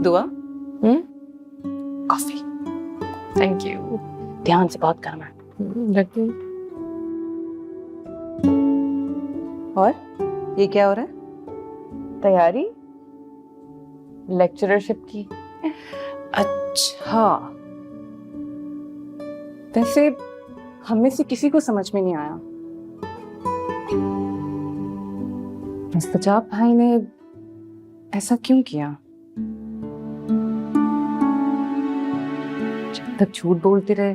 दुआ? Coffee. Thank you. ध्यान से बात करना। रखिए। और ये क्या हो रहा है? तैयारी लेक्चरशिप की। अच्छा, वैसे हम में से किसी को समझ में नहीं आया, मुस्तजाब भाई ने ऐसा क्यों किया? जब तक झूठ बोलते रहे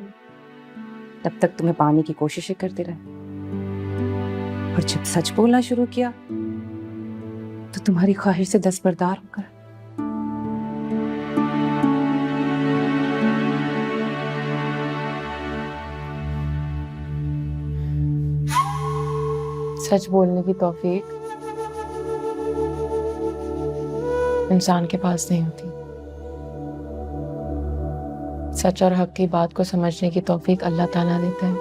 तब तक तुम्हें पाने की कोशिशें करते रहे, और जब सच बोलना शुरू किया तो तुम्हारी ख्वाहिश से दस्तबरदार होकर सच बोलने की तौफीक इंसान के पास नहीं होती। सच और हक की बात को समझने की तौफीक अल्लाह ताला देता है।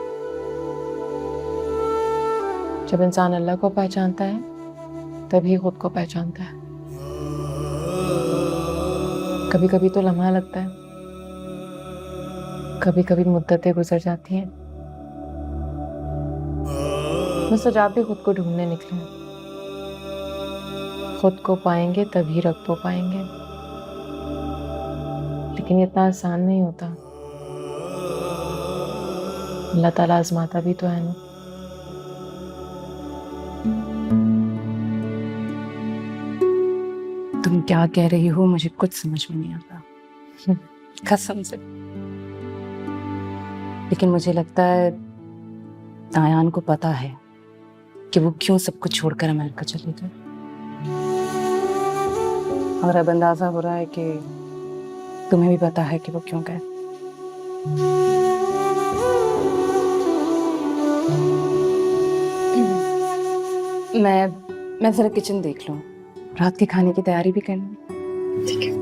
जब इंसान अल्लाह को पहचानता है तभी खुद को पहचानता है। कभी कभी तो लम्हा लगता है, कभी कभी मुद्दतें गुजर जाती हैं। मुस्तजाब भी खुद को ढूंढने निकले। खुद को पाएंगे तभी रब को पाएंगे, लेकिन इतना आसान नहीं होता। अल्लाह ताला आजमाता भी तो है ना। तुम क्या कह रही हो मुझे कुछ समझ में नहीं आता, कसम से। लेकिन मुझे लगता है दायान को पता है कि वो क्यों सब कुछ छोड़कर अमेरिका चले गए, और अब अंदाजा हो रहा है कि तुम्हें भी पता है कि वो क्यों गए। मैं जरा किचन देख लूं, रात के खाने की तैयारी भी करनी है। ठीक है।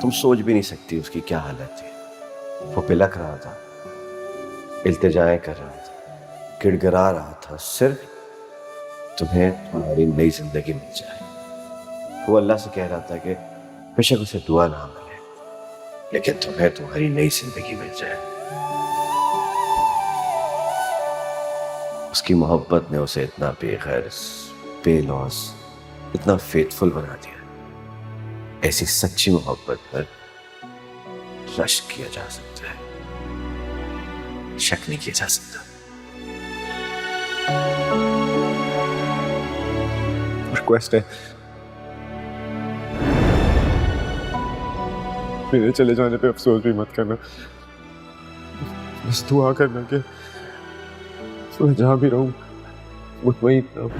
तुम सोच भी नहीं सकती उसकी क्या हालत थी। वो बिलख रहा था, इल्तिजाएं कर रहा था, गिड़गिड़ा रहा था, सिर्फ तुम्हें तुम्हारी नई जिंदगी मिल जाए। वो अल्लाह से कह रहा था कि बेशक उसे दुआ ना मिले, लेकिन तुम्हें तुम्हारी नई जिंदगी मिल जाए। उसकी मोहब्बत ने उसे इतना बेगर्ज, बेलौस, इतना फेथफुल बना दिया। ऐसी सच्ची मोहब्बत पर रश्क किया जा सकता है, शक नहीं किया जा सकता। रिक्वेस्ट है, मेरे चले जाने पे अफसोस भी मत करना। बस दुआ करना कि मैं जहां भी रहूं मुतमईन रहूं।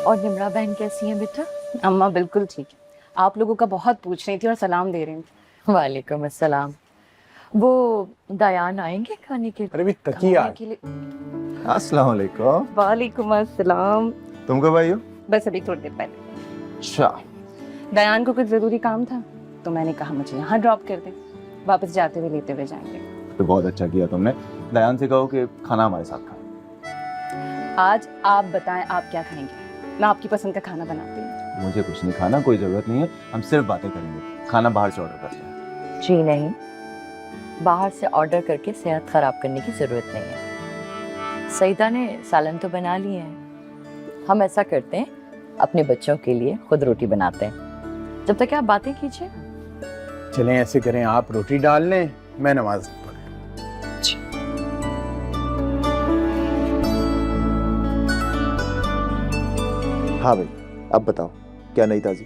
और निमरा बहन कैसी हैं बेटा? अम्मा बिल्कुल ठीक है। आप लोगों का बहुत पूछ रही थी और सलाम दे रही थी। वालेकुम अस्सलाम। वो दयान आएंगे खाने के लिए? अरे भी तकिया। अस्सलाम वालेकुम। वालेकुम अस्सलाम। तुम कब आई हो? बस अभी थोड़ी देर पहले। अच्छा। दयान को कुछ जरूरी काम था तो मैंने कहा मुझे यहाँ ड्रॉप कर दे, वापस जाते हुए लेते हुए जाएंगे। तो बहुत अच्छा किया तुमने। दयान से कहो कि खाना हमारे साथ खाए। आज आप बताएं आप क्या खाएंगे, मैं आपकी पसंद का खाना बनाती हूँ। मुझे कुछ नहीं खाना, कोई जरूरत नहीं है, हम सिर्फ बातें करेंगे। खाना बाहर से ऑर्डर करते हैं। जी नहीं, बाहर से ऑर्डर करके सेहत खराब करने की जरूरत नहीं है। सईदा ने सालन तो बना लिए हैं, हम ऐसा करते हैं अपने बच्चों के लिए खुद रोटी बनाते हैं। जब तक आप बातें कीजिए। चलें ऐसे करें, आप रोटी डाल लें, मैं नमाज पढ़। हाँ भाई, अब बताओ क्या नई ताजी?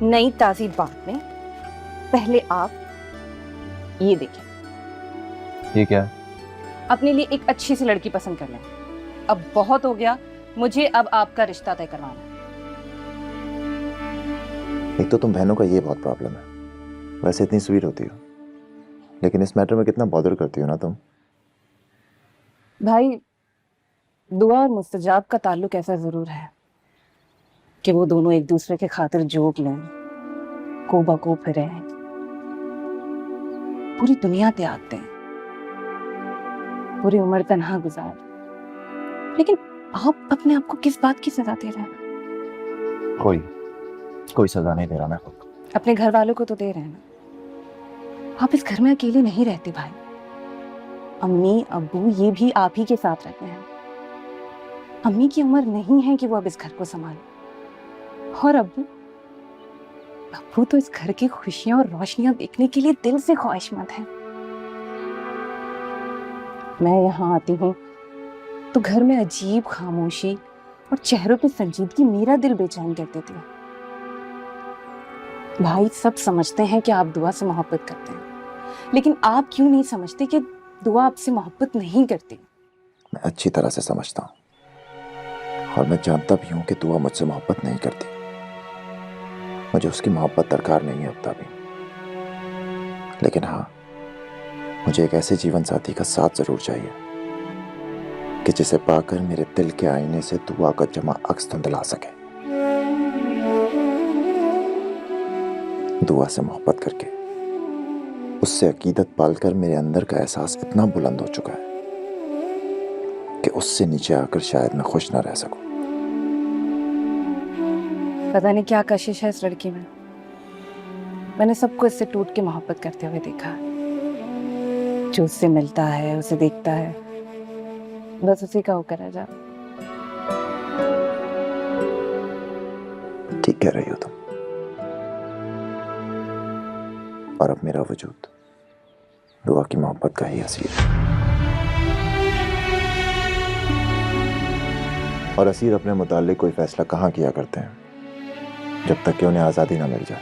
नई ताजी बात में पहले आप ये देखें। ये क्या? अपने लिए एक अच्छी सी लड़की पसंद कर लें। अब बहुत हो गया, मुझे अब आपका रिश्ता तय करवाना है। एक तो तुम बहनों का ये बहुत प्रॉब्लम है, वैसे इतनी स्वीट होती हो, लेकिन इस मैटर में कितना बॉदर करती हो ना तुम। भाई, दुआ और मुस्तजाब का ताल्लुक ऐसा जरूर है कि वो दोनों एक दूसरे के खातिर जोक लें, कोबा को फिरे, पूरी दुनिया त्याग दें, पूरी उम्र तन्हा गुजार। लेकिन आप अपने आप को किस बात की सजा दे रहे हैं? कोई सजा नहीं दे रहा मैं खुद को। अपने घर वालों को तो दे रहे हैं ना। आप इस घर में अकेले नहीं रहते भाई। अम्मी अब्बू ये भी आप ही के साथ रहते हैं। अम्मी की उम्र नहीं है कि वो अब इस घर को संभाले, और अब्बू तो इस घर की खुशियां और रोशनियां देखने के लिए दिल से ख्वाहिशमंद हैं। मैं यहाँ आती हूँ तो घर में अजीब खामोशी और चेहरों पे संजीदगी मेरा दिल बेचैन कर देती है। भाई, सब समझते हैं कि आप दुआ से मोहब्बत करते हैं, लेकिन आप क्यों नहीं समझते कि दुआ आपसे मोहब्बत नहीं करती? मैं अच्छी तरह से समझता हूँ, और मैं जानता भी हूँ कि दुआ मुझसे मोहब्बत नहीं करती। मुझे उसकी मोहब्बत दरकार नहीं है अब तभी। लेकिन हाँ, मुझे एक ऐसे जीवन साथी का साथ जरूर चाहिए कि जिसे पाकर मेरे दिल के आईने से दुआ का जमा अक्स धुंधला सके। दुआ से मोहब्बत करके, उससे अकीदत पालकर मेरे अंदर का एहसास इतना बुलंद हो चुका है कि उससे नीचे आकर शायद मैं खुश ना रह सकूं। पता नहीं क्या कशिश है इस लड़की में। मैंने सबको इससे टूट के मोहब्बत करते हुए देखा। जो उससे मिलता है, उसे देखता है, बस उसी का होकर रह जा। ठीक कह रही हो तुम। और अब मेरा वजूद दुआ की मोहब्बत का ही असीर है। और असीर अपने मुताल्लिक कोई फैसला कहाँ किया करते हैं जब तक कि उन्हें आज़ादी ना मिल जाए।